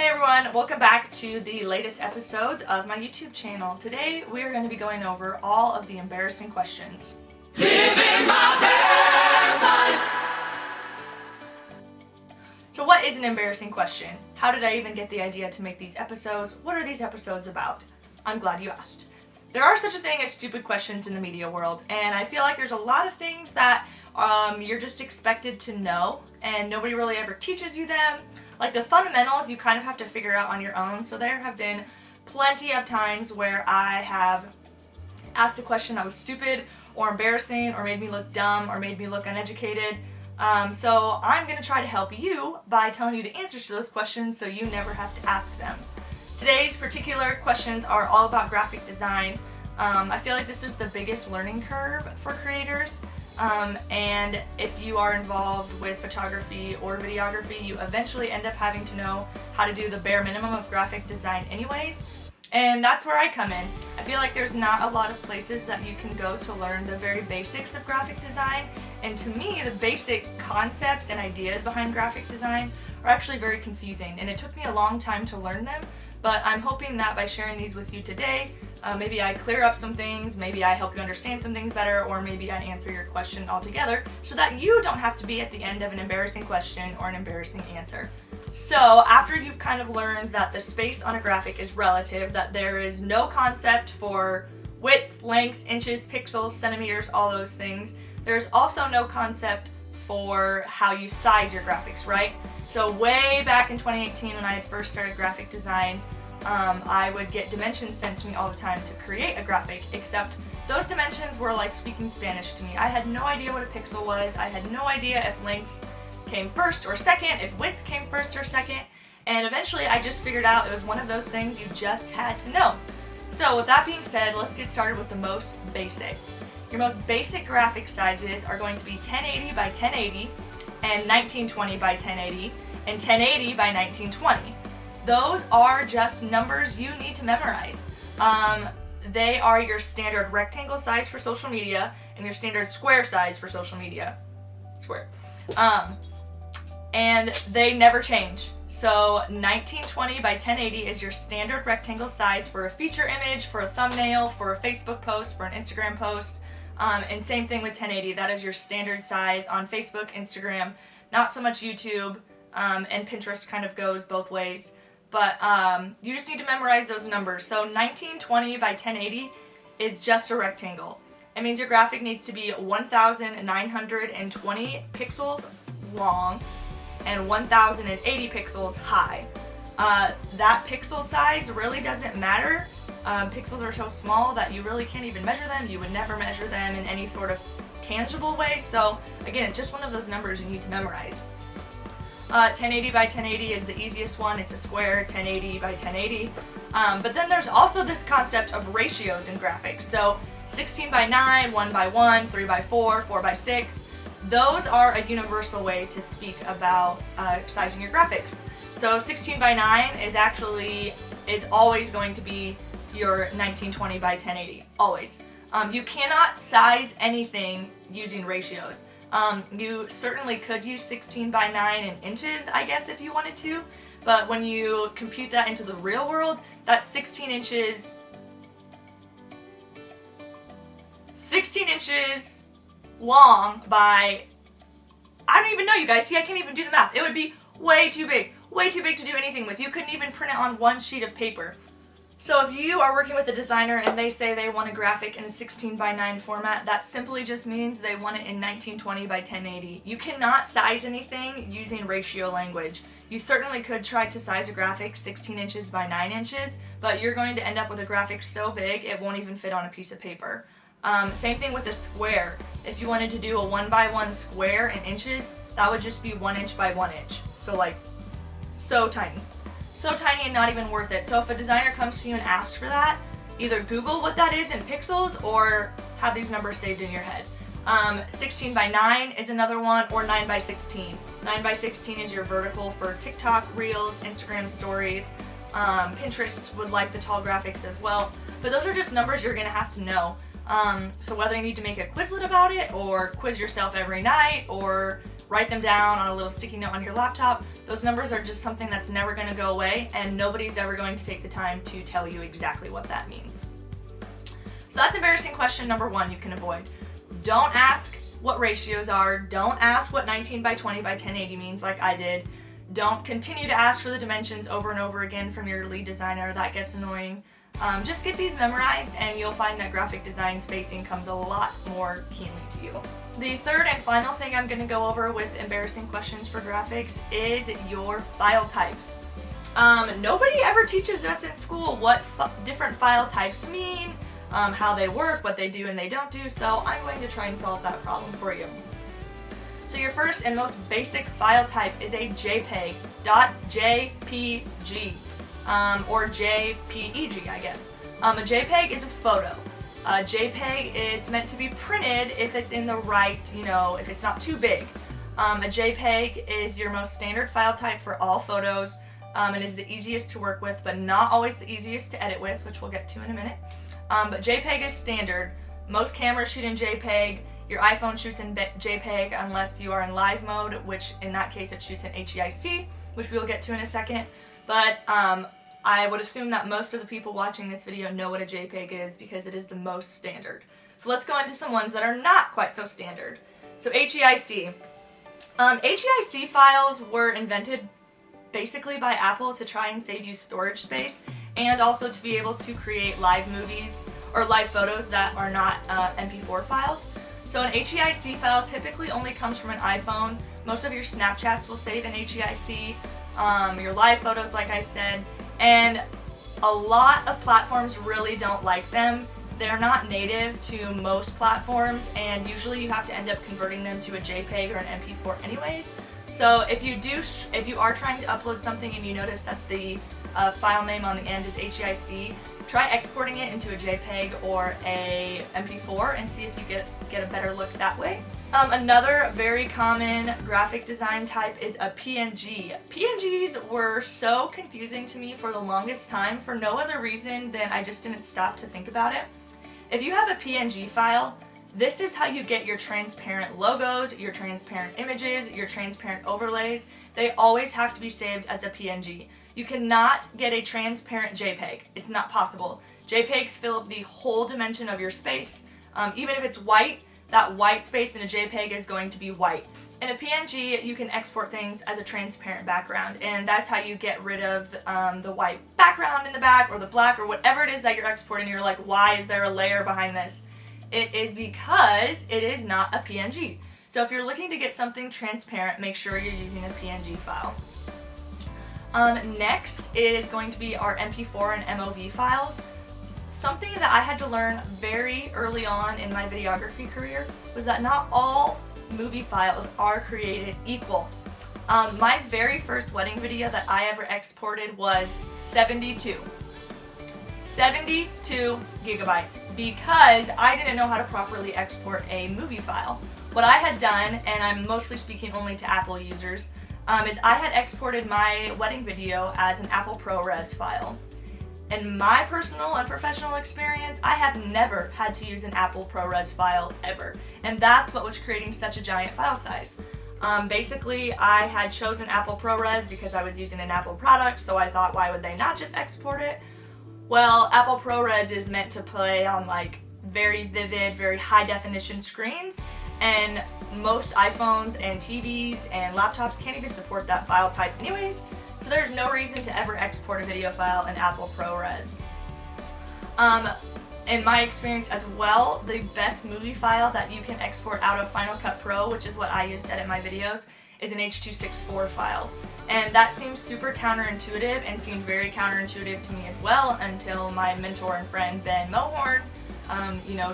Hey everyone, welcome back to the latest episodes of my YouTube channel. Today we are going to be going over all of the embarrassing questions. Living my best life. So what is an embarrassing question? How did I even get the idea to make these episodes? What are these episodes about? I'm glad you asked. There are such a thing as stupid questions in the media world, and I feel like there's a lot of things that you're just expected to know, and nobody really ever teaches you them. Like the fundamentals, you kind of have to figure out on your own. So there have been plenty of times where I have asked a question that was stupid or embarrassing or made me look dumb or made me look uneducated. So I'm going to try to help you by telling you the answers to those questions so you never have to ask them. Today's particular questions are all about graphic design. I feel like this is the biggest learning curve for creators. And if you are involved with photography or videography, you eventually end up having to know how to do the bare minimum of graphic design anyways. And that's where I come in. I feel like there's not a lot of places that you can go to learn the very basics of graphic design. And to me, the basic concepts and ideas behind graphic design are actually very confusing. And it took me a long time to learn them, but I'm hoping that by sharing these with you today, maybe I clear up some things, maybe I help you understand some things better, or maybe I answer your question altogether so that you don't have to be at the end of an embarrassing question or an embarrassing answer. So after you've kind of learned that the space on a graphic is relative, that there is no concept for width, length, inches, pixels, centimeters, all those things, there's also no concept for how you size your graphics, right? So way back in 2018 when I had first started graphic design, I would get dimensions sent to me all the time to create a graphic, except those dimensions were like speaking Spanish to me. I had no idea what a pixel was. I had no idea if length came first or second, if width came first or second, and eventually I just figured out it was one of those things you just had to know. So with that being said, let's get started with the most basic. Your most basic graphic sizes are going to be 1080 by 1080 and 1920 by 1080 and 1080 by 1920. Those are just numbers you need to memorize. They are your standard rectangle size for social media and your standard square size for social media. Square. And they never change. So 1920 by 1080 is your standard rectangle size for a feature image, for a thumbnail, for a Facebook post, for an Instagram post. And same thing with 1080. That is your standard size on Facebook, Instagram, not so much YouTube, and Pinterest kind of goes both ways. But you just need to memorize those numbers. So 1920 by 1080 is just a rectangle. It means your graphic needs to be 1,920 pixels long and 1,080 pixels high. That pixel size really doesn't matter. Pixels are so small that you really can't even measure them. You would never measure them in any sort of tangible way. So again, it's just one of those numbers you need to memorize. 1080 by 1080 is the easiest one. It's a square, 1080 by 1080. But then there's also this concept of ratios in graphics. So 16 by 9, 1 by 1, 3 by 4, 4 by 6. Those are a universal way to speak about sizing your graphics. So 16 by 9 is always going to be your 1920 by 1080. Always. You cannot size anything using ratios. You certainly could use 16 by 9 in inches, I guess, if you wanted to, but when you compute that into the real world, that's 16 inches long by, I don't even know, you guys. See, I can't even do the math. It would be way too big to do anything with. You couldn't even print it on one sheet of paper. So if you are working with a designer and they say they want a graphic in a 16 by 9 format, that simply just means they want it in 1920 by 1080. You cannot size anything using ratio language. You certainly could try to size a graphic 16 inches by 9 inches, but you're going to end up with a graphic so big it won't even fit on a piece of paper. Same thing with a square. If you wanted to do a 1 by 1 square in inches, that would just be 1 inch by 1 inch. So like, so tiny. So tiny and not even worth it. So if a designer comes to you and asks for that, either Google what that is in pixels or have these numbers saved in your head. 16 by 9 is another one, or 9 by 16. 9 by 16 is your vertical for TikTok, Reels, Instagram stories. Pinterest would like the tall graphics as well. But those are just numbers you're gonna have to know. So whether you need to make a Quizlet about it or quiz yourself every night or write them down on a little sticky note on your laptop. Those numbers are just something that's never going to go away, and nobody's ever going to take the time to tell you exactly what that means. So that's embarrassing question number 1 you can avoid. Don't ask what ratios are. Don't ask what 19 by 20 by 1080 means like I did. Don't continue to ask for the dimensions over and over again from your lead designer. That gets annoying. Just get these memorized and you'll find that graphic design spacing comes a lot more keenly to you. The third and final thing I'm going to go over with embarrassing questions for graphics is your file types. Nobody ever teaches us in school what different file types mean, how they work, what they do and they don't do, so I'm going to try and solve that problem for you. So your first and most basic file type is a JPEG, .jpg, or JPEG, I guess. A JPEG is a photo. A JPEG is meant to be printed if it's in the right, if it's not too big. A JPEG is your most standard file type for all photos. It is the easiest to work with, but not always the easiest to edit with, which we'll get to in a minute. But JPEG is standard. Most cameras shoot in JPEG. Your iPhone shoots in JPEG unless you are in live mode, which in that case it shoots in HEIC, which we will get to in a second. But I would assume that most of the people watching this video know what a JPEG is because it is the most standard. So let's go into some ones that are not quite so standard. So HEIC. HEIC files were invented basically by Apple to try and save you storage space and also to be able to create live movies or live photos that are not MP4 files. So an HEIC file typically only comes from an iPhone. Most of your Snapchats will save in HEIC, your live photos like I said, and a lot of platforms really don't like them. They're not native to most platforms and usually you have to end up converting them to a JPEG or an MP4 anyways. So if you are trying to upload something and you notice that the file name on the end is HEIC, try exporting it into a JPEG or a MP4 and see if you get a better look that way. Another very common graphic design type is a PNG. PNGs were so confusing to me for the longest time for no other reason than I just didn't stop to think about it. If you have a PNG file, this is how you get your transparent logos, your transparent images, your transparent overlays. They always have to be saved as a PNG. You cannot get a transparent JPEG. It's not possible. JPEGs fill up the whole dimension of your space. Even if it's white, that white space in a JPEG is going to be white. In a PNG, you can export things as a transparent background, and that's how you get rid of the white background in the back or the black or whatever it is that you're exporting. You're like, why is there a layer behind this? It is because it is not a PNG. So if you're looking to get something transparent, make sure you're using a PNG file. Next is going to be our MP4 and MOV files. Something that I had to learn very early on in my videography career was that not all movie files are created equal. My very first wedding video that I ever exported was 72 gigabytes because I didn't know how to properly export a movie file. What I had done, and I'm mostly speaking only to Apple users, is I had exported my wedding video as an Apple ProRes file. In my personal and professional experience, I have never had to use an Apple ProRes file ever, and that's what was creating such a giant file size. Basically, I had chosen Apple ProRes because I was using an Apple product, so I thought, why would they not just export it? Well, Apple ProRes is meant to play on like very vivid, very high definition screens, and most iPhones and TVs and laptops can't even support that file type anyways, so there's no reason to ever export a video file in Apple ProRes. In my experience as well, the best movie file that you can export out of Final Cut Pro, which is what I use to edit my videos, is an H.264 file. And that seems super counterintuitive and seemed very counterintuitive to me as well until my mentor and friend Ben Mohorn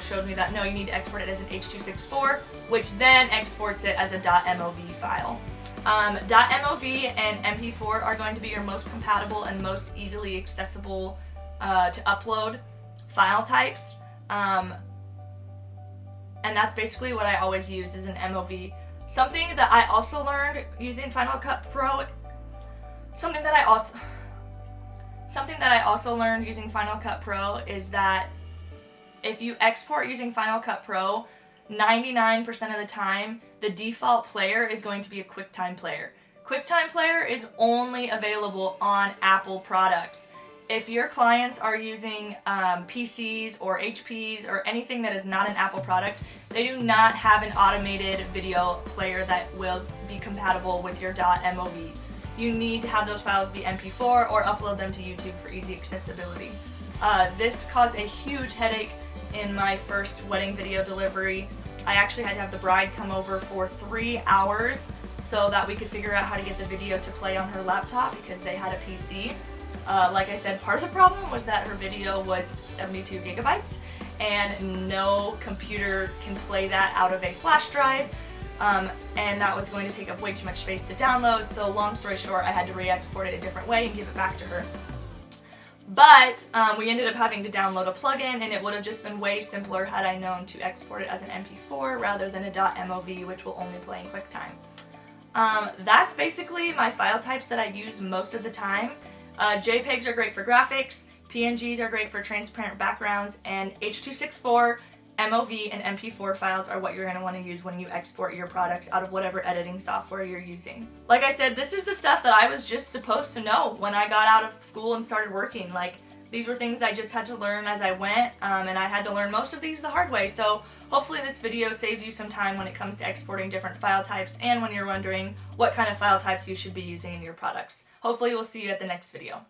showed me that no, you need to export it as an H.264, which then exports it as a .mov file. .mov and MP4 are going to be your most compatible and most easily accessible to upload file types. And that's basically what I always use is an MOV. Something that I also learned using Final Cut Pro, something that I also learned using Final Cut Pro is that if you export using Final Cut Pro, 99% of the time, the default player is going to be a QuickTime player. QuickTime player is only available on Apple products. If your clients are using PCs or HPs or anything that is not an Apple product, they do not have an automated video player that will be compatible with your .mov. You need to have those files be MP4 or upload them to YouTube for easy accessibility. This caused a huge headache in my first wedding video delivery. I actually had to have the bride come over for 3 hours so that we could figure out how to get the video to play on her laptop because they had a PC. Like I said, part of the problem was that her video was 72 gigabytes and no computer can play that out of a flash drive, and that was going to take up way too much space to download, so long story short, I had to re-export it a different way and give it back to her. But we ended up having to download a plugin, and it would have just been way simpler had I known to export it as an MP4 rather than a .mov, which will only play in QuickTime. That's basically my file types that I use most of the time. JPEGs are great for graphics, PNGs are great for transparent backgrounds, and H.264, MOV, and MP4 files are what you're going to want to use when you export your products out of whatever editing software you're using. Like I said, this is the stuff that I was just supposed to know when I got out of school and started working. Like, these were things I just had to learn as I went, and I had to learn most of these the hard way, so hopefully this video saves you some time when it comes to exporting different file types and when you're wondering what kind of file types you should be using in your products. Hopefully we'll see you at the next video.